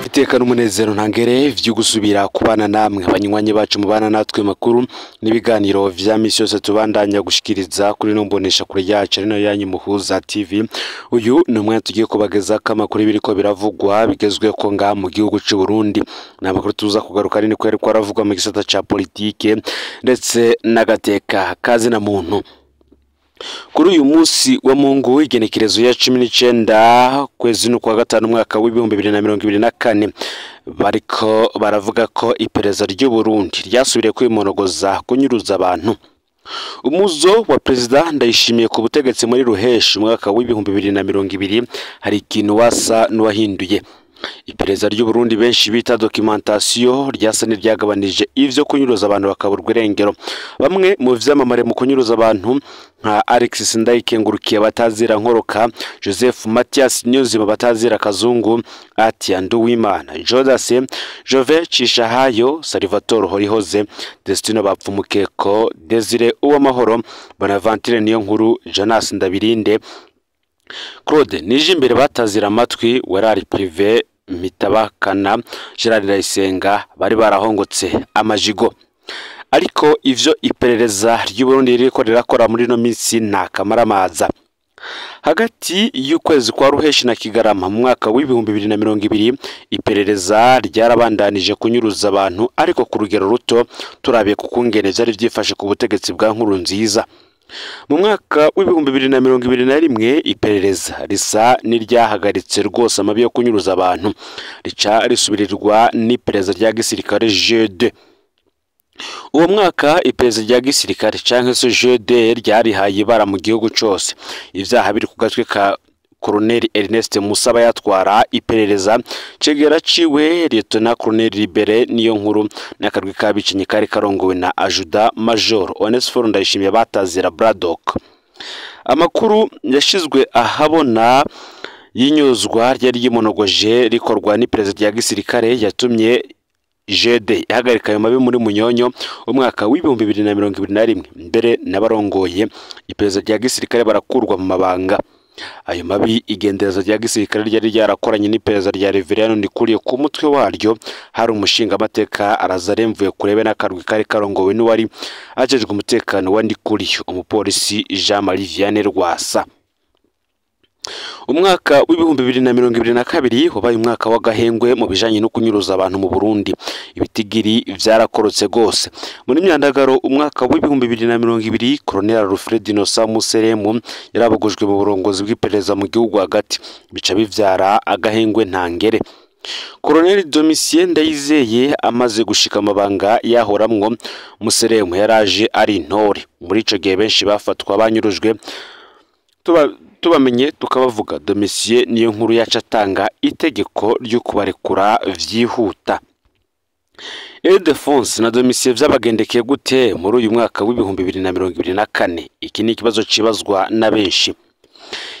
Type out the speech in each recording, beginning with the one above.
iteka n'umunezero ntangere vyo gusubira kubana namwe abanywanyi bacu mubana natwe makuru n'ibiganiro vya misi yose tubandanya gushikiriza kuri nombonesha kure yacu ari nayo yanyu Muhuza TV. Uyu ni umwe tugiye kubageza kamakuru biriko biravugwa bigezwe ko nga mu gihugu cy'u Burundi. Namakuru tuza kugaruka ni kweri ko aravugwa mu gisata ca politike ndetse n'agateka kazi na muntu. Kuri uyu munsi wa Mungu igenekerezo ya 19 kwezi kwa gatanu mwaka w'2024 bariko baravuga ko iperereza ry'u Burundi ryasubiriye kwimonogoza kunyuruza abantu. Umuzo wa President Ndayishimiye ku butegetsi muri Ruheshi mwaka w'2020 hari ikintu wasa n'uwahinduye. Iperereza ry'u Burundi benshi bita documentation ryasa n'iryagabanije ivyo kunyuruza abantu bakaburwa irengero. Bamwe mu vyamamare mu kunyuruza abantu nka Alexis Ndayikengurukiye batazira nkoroka, Joseph Mathias Nyonzima batazira kazungu, Atia Nduwimana, Jodase, Jove Cishahayo, Salvatore Horihoze, Destino Bapfumukeko, Desire Uwamahoro, Bonaventure Niyonkuru, Jonas Ndabirinde, Claude Nijimbere batazira amatwi, Werari Privé, Mitabakana, Gerard Ndayisenga bari barahongotse amajigo. Ariko ivyo iperereza ry'u Burundi ririko rirakora muri no minsi nta kamaramaza. Hagati y'ukwezi kwa Ruheshi na Kigarama mu mwaka w'2020 iperereza ryarabandanije kunyuruza abantu ariko ku rugero ruto turabiye kukungene vyari vyifashe ku butegetsi bwa Nkurunziza. Mu mwaka w'2021 iperereza risa n'iryahagaritse rwose amabi yo kunyuruza abantu rica risubirirwa n'iperereza rya gisirikare G2. Uwo mwaka iperereza rya gisirikare canke se G2 ryarihaye ibara mu gihugu cyose. Ivyaha biri ku gatwe ka Colonel Ernest Musaba yatwara iperereza, cegera ciwe Lieutenant Colonel Libere Niyonkuru n'akarwi kabicinye kari karongowe na Ajuda Major Onesphore Ndayishimiye batazira Braddock. Amakuru yashizwe ahabona yinyuzwa ryari yimonogoje rikorwa n'iperereza rya gisirikare yatumye G2 ihagarika ayo mabi muri Munyonyo umwaka w'2021 mbere n'abarongoye iperereza rya gisirikare barakurwa mu mabanga. Ayo mabi igendereza rya gisirikare ryari ryarakoranye n'iperereza rya Reverien Ndikuriye ku mutwe waryo hari umushinga amateka arazaremvuye kurebe n'akarwi kari karongowe n'uwari ajejwe umutekano wa Ndikuriye umupolisi Jean Marie Vianney Rwasa. Umwaka w'2022 wabaye umwaka w'agahengwe mu bijanye no kunyuruza abantu mu Burundi. Ibitigiri vyarakorotse gose. Muri myandagaro umwaka w'2022 Colonel Alfred Innocent Museremu yarabugujwe mu burongozi bw'iperereza mu gihugu hagati bica bivyara agahengwe ntangere. Colonel Domitien Ndayizeye amaze gushika amabanga yahoramwo Museremu yaraje ari intore. Muri ico gihe benshi bafatwa banyurujwe tubamenye tukabavuga Domitien niyo nkuru yacatanga itegeko ryo kubarekura vyihuta. Ildefonse na Domitien vyabagendekeye gute muri uyu mwaka w'2024? Iki ni ikibazo cibazwa na benshi.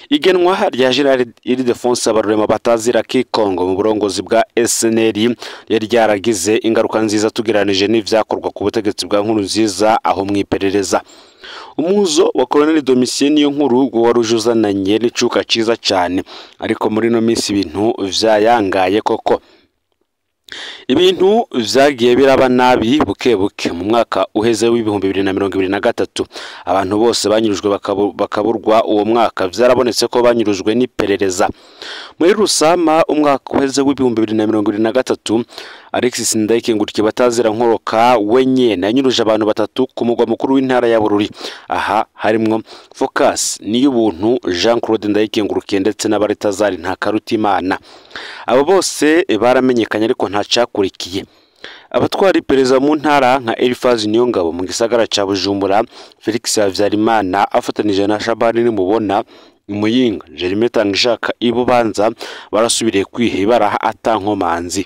Igenwa rya Gerard Ildefonse Abarurema batazira Kikongo mu burongozi bwa SNL yari ryaragize ingaruka nziza tugeranije n'ivyakorwa ku butegetsi bwa Nkurunziza aho mwiperereza. Umuzo wa Colonel Domitien niyo nkuru warujuzananye n'icuka ciza cyane ariko muri no minsi ibintu vyayangaye koko. Ibintu vyagiye biraba nabi bukebuke. Mu mwaka uheze w'2023 abantu bose banyurujwe bakaburwa uwo mwaka vyarabonetse ko banyurujwe n'iperereza. Muri Rusama umwaka uheze w'2023 Alexis Ndayikengurukiye batazira nkoroka wenye nanyuruje abantu batatu ku mugwa mukuru w'intara ya Bururi. Aha harimwo Focus Niyubuntu Jean Claude Ndayikengurukiye ndetse n'abaritazari nta karutimana. Abo bose baramenyekanye ariko nta cakurikiye. Abatwara iperereza mu ntara nka Elifaz Niyongabo mu gisagara ca Bujumbura, Felix Havyarimana afatanije na Shabani nimubona Muyinga, Jerime Tangishaka Ibubanza barasubiriye kwihibara atankomanzi.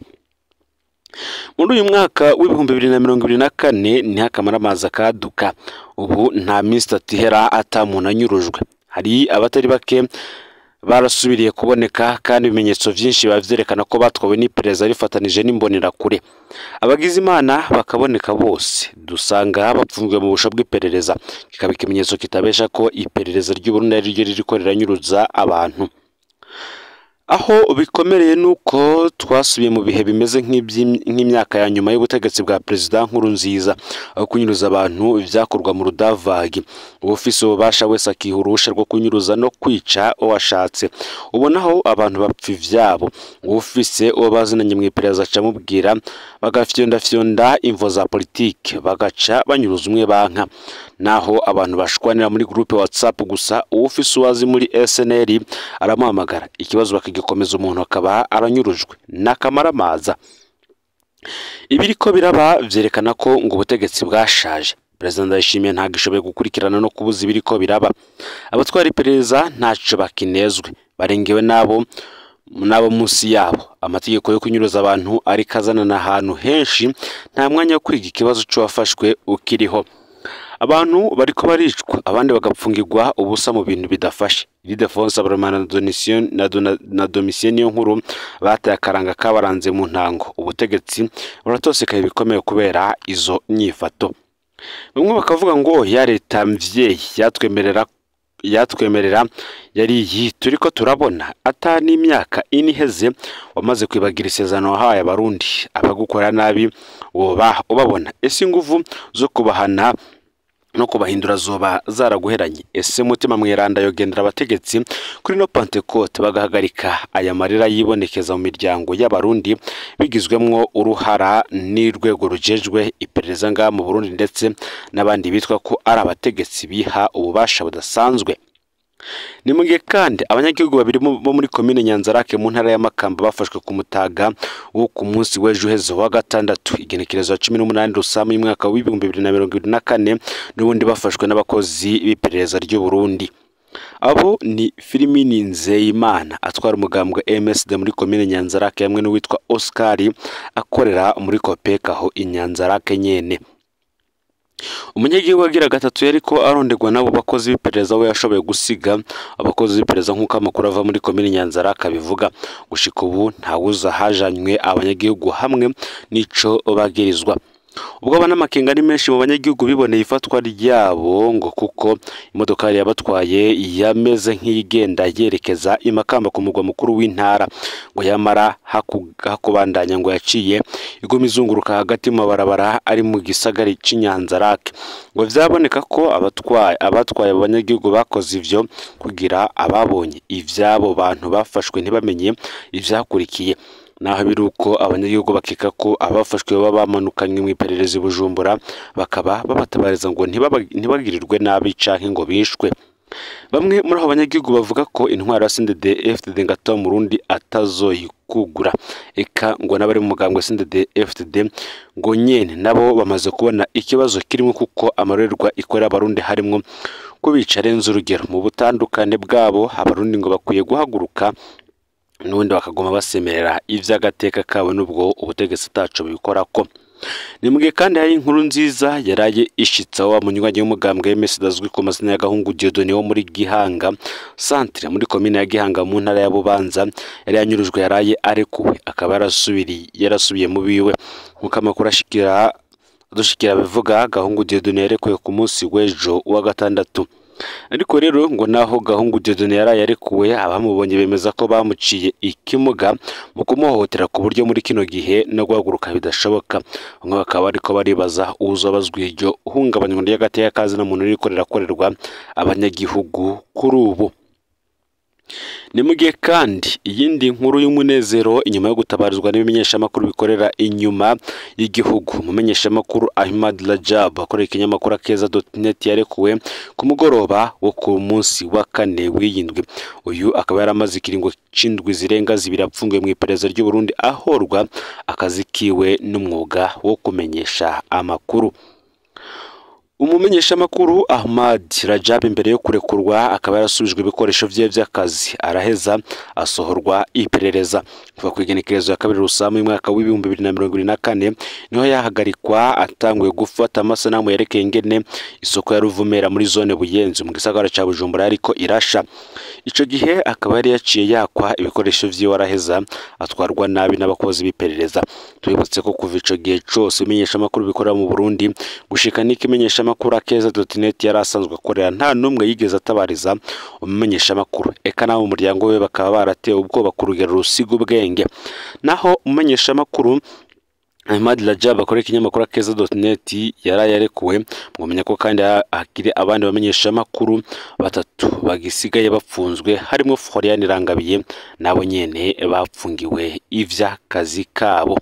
Muri uyu mwaka w'2024 ni hakamaramaza kaduka. Ubu nta minsi tatihera atamuntu anyurujwe. Hari abatari bake barasubiriye kuboneka kandi ibimenyetso vyinshi bavyerekana ko batwawe n'iperereza rifatanije n'imbonera kure. Abagize Imana bakaboneka bose dusanga bapfunzwe mu busho bw'iperereza, kikaba ikimenyetso kitabesha ko iperereza ry'u Burundi ari ryo ririko riranyuruza abantu. aho bikomereye nuko twasubiye mu bihe bimeze nk'imyaka ya nyuma y'ubutegetsi bwa Perezida Nkurunziza, aho kunyuruza abantu vyakorwa mu rudavagi. Ufise ububasha wese akiha uruhusha rwo kunyuruza no kwica uwashatse. Ubonaho abantu bapfa ivyabo, ufise uwo bazinanye mw'iperereza aca mubwira bagafyonda imvo za politike, bagaca banyuruza umwe banka. Naho abantu bashwanira muri groupe WhatsApp gusa, ufise uwazi muri SNL aramuhamagara, ikibazo bakigikomeza umuntu akaba aranyurujwe n'akamaramaza. Ibiriko biraba vyerekana ko ngo ubutegetsi bwashaje. President Ndayishimiye ntagishoboye gukurikirana no kubuza ibiriko biraba. Abatwara iperereza ntaco bakinezwe, barengewe nabo munsi yabo. Amategeko yo kunyuruza abantu ari kazanana ahantu henshi, nta mwanya wo kwiga ikibazo c'uwafashwe ukiriho. Abantu bariko baricwa, abandi bagapfungirwa ubusa mu bintu bidafashe. Ildefonse Abaromana na Domitien Niyonkuru bateye akaranga kabaranze mu ntango. Ubutegetsi buratosekaye bikomeye kubera izo nyifato. Bamwe bakavuga ngo ya leta mvyeyi yatwemerera yari iyi turiko turabona, ata n'imyaka iniheze wamaze kwibagira isezerano wahaye abarundi. Abagukora nabi ubabona, ese inguvu zo kubahana no kubahindura zoba zaraguheranye? Ese mutima mweranda yogendera abategetsi kuri no Pentecote bagahagarika aya marira yibonekeza mu miryango y'abarundi bigizwemwo uruhara n'urwego rujejwe iperereza ngaha mu Burundi, ndetse n'abandi bitwa ko ari abategetsi biha ububasha budasanzwe? Ni mugihe kandi abanyagihugu babiri bo muri komine Nyanzarake mu ntara ya Makamba bafashwe ku mutaga wo ku munsi w'ejo heze wa gatandatu igenekerezo 18 Rusama y'umwaka wa 2024, n'ubundi bafashwe n'abakozi b'iperereza ry'u Burundi. Abo ni Filimini Nzeyimana atwara umugambwe MSD muri komine Nyanzarake, hamwe n'uwitwa Oscar akorera muri Kopeka aho Inyanzarake nyene. Umunyagihugu agira gatatu yariko arondegwa nabo bakozi b'iperereza we yashoboye gusiga abakozi b'iperereza nk'uko amakuru ava muri komine Nyanzarake bivuga. Gushika ubu ntawuza hajanywe abanyagihugu hamwe n'ico bagirizwa. Ubwo banamakenga ari menshi mu banyagihugu biboneye ifatwa ryabo, ngo kuko imodoka yari yabatwaye yameze nk'igenda yerekeza imakamba ku mugwa mukuru w'intara, ngo yamara hakubandanya ngo yaciye iguma izunguruka hagati mu barabara ari mu gisagari c'Inyanzarake. Ngo vyaboneka ko abatwaye abanyagihugu bakoze ivyo kugira ababonye ivyabo bantu bafashwe ntibamenye ivyakurikiye. Naho biruko abanyagihugu bakeka ko abafashwe baba bamanukanye mu iperereza Bujumbura, bakaba babatabariza ngo ntibagirirwe nabi canke ngo bishwe. Bamwe muri abo banyagihugu bavuga ko intwaro ya CNDD-FDD ngato mu Burundi atazoyikugura. Eka ngo n'abari mu mugambwe CNDD-FDD ngo nyene nabo bamaze kubona ikibazo kirimo, kuko amarorerwa ikorera abarundi harimwo kubica renze urugero. Mu butandukane bwabo abarundi ngo bakwiye guhaguruka n'ubundi bakagoma basemerera ivy'agateka kabo n'ubwo ubutegetsi taco bikorako. Ni mugihe kandi hari inkuru nziza yaraye ishitsa wa munywanyi w'umugambwe MSD azwi ku mazina ya Gahungu Dieudonné wo muri Gihanga centre muri komine ya Gihanga mu ntara ya Bubanza, yari yanyurujwe yaraye arekuwe, akaba yarasubiye mu biwe. Nkuko amakuru dushikira bivuga, Gahungu Dieudonné yarekuwe ku munsi w'ejo wa gatandatu. Ariko rero ngo naho Gahungu Dieudonné yaraye arekuwe, abamubonye bemeza ko bamuciye ikimuga mu kumuhohotera ku buryo muri kino gihe no guhaguruka bidashoboka. Bamwe bakaba ariko baribaza uzobazwa iryo hungabanywa ry'agateka kazi na muntu rirakorerwa abanyagihugu kuri ubu. Ni mugihe kandi iyindi nkuru y'umunezero inyuma yo gutabarizwa n'ibimenyeshamakuru bikorera inyuma y'igihugu. Umumenyeshamakuru Ahmad Rajab akorera ikinyamakuru Akeza.net yarekuwe ku mugoroba wo ku munsi wa kane w'iyindwi. Uyu akaba yaramaze ikiringo c'indwi zirenga zibiri apfungiwe mu iperereza ry'u Burundi, ahorwa akazi kiwe n'umwuga wo kumenyesha amakuru. Umumenyeshamakuru Ahmad Rajab imbere yo kurekurwa akaba yarasubijwe ibikoresho vye vy'akazi, araheza asohorwa iperereza. Kuva ku igenekerezo ya 2 Rusama y'umwaka wa 2024 niho yahagarikwa, atanguye gufata amasanamu yerekeye ingene isoko ya Ruvumera muri zone Buyenzi mu gisagara ca Bujumbura ariko irasha. Ico gihe akaba yari yaciye yakwa ibikoresho vyiwe, araheza atwarwa nabi n'abakozi b'iperereza. Tubibutse ko kuva ico gihe cose imenyeshamakuru bikorera mu Burundi gushika n'ikimenyesha makuru Akeza.net yari asanzwe akorera nta numwe yigeze atabariza umumenyesha makuru, eka nawe umuryango we bakaba baratewe ubwoba ku rugero rusiga ubwenge. Naho umumenyesha makuru Ahmad Rajab akorera ikinyamakuru Akeza.net yararekuwe, mwamenya ko kandi hakiri abandi bamenyesha makuru batatu bagisigaye bapfunzwe, harimo Florian Rangabiye nabo nyene bapfungiwe ivy'akazi kabo.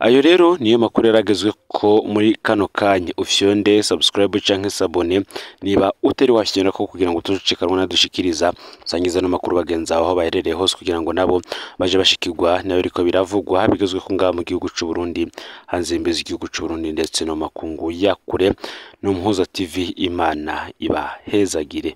Ayo rero niyo makuru yaragezwe ko muri kano kanya. Ufyonde subscribe canke sabone niba utari washyira ko kugira ngo tucikanwe na dushikiriza sangiza no makuru bagenza aho baherereye hose kugira ngo nabo baje bashikirwa nayo riko biravugwa habigezwe ko ngaha mu gihugu c'u Burundi, hanze imbezi igihugu c'u Burundi ndetse no makungu yakure. No Muhuza TV, Imana iba hezagire.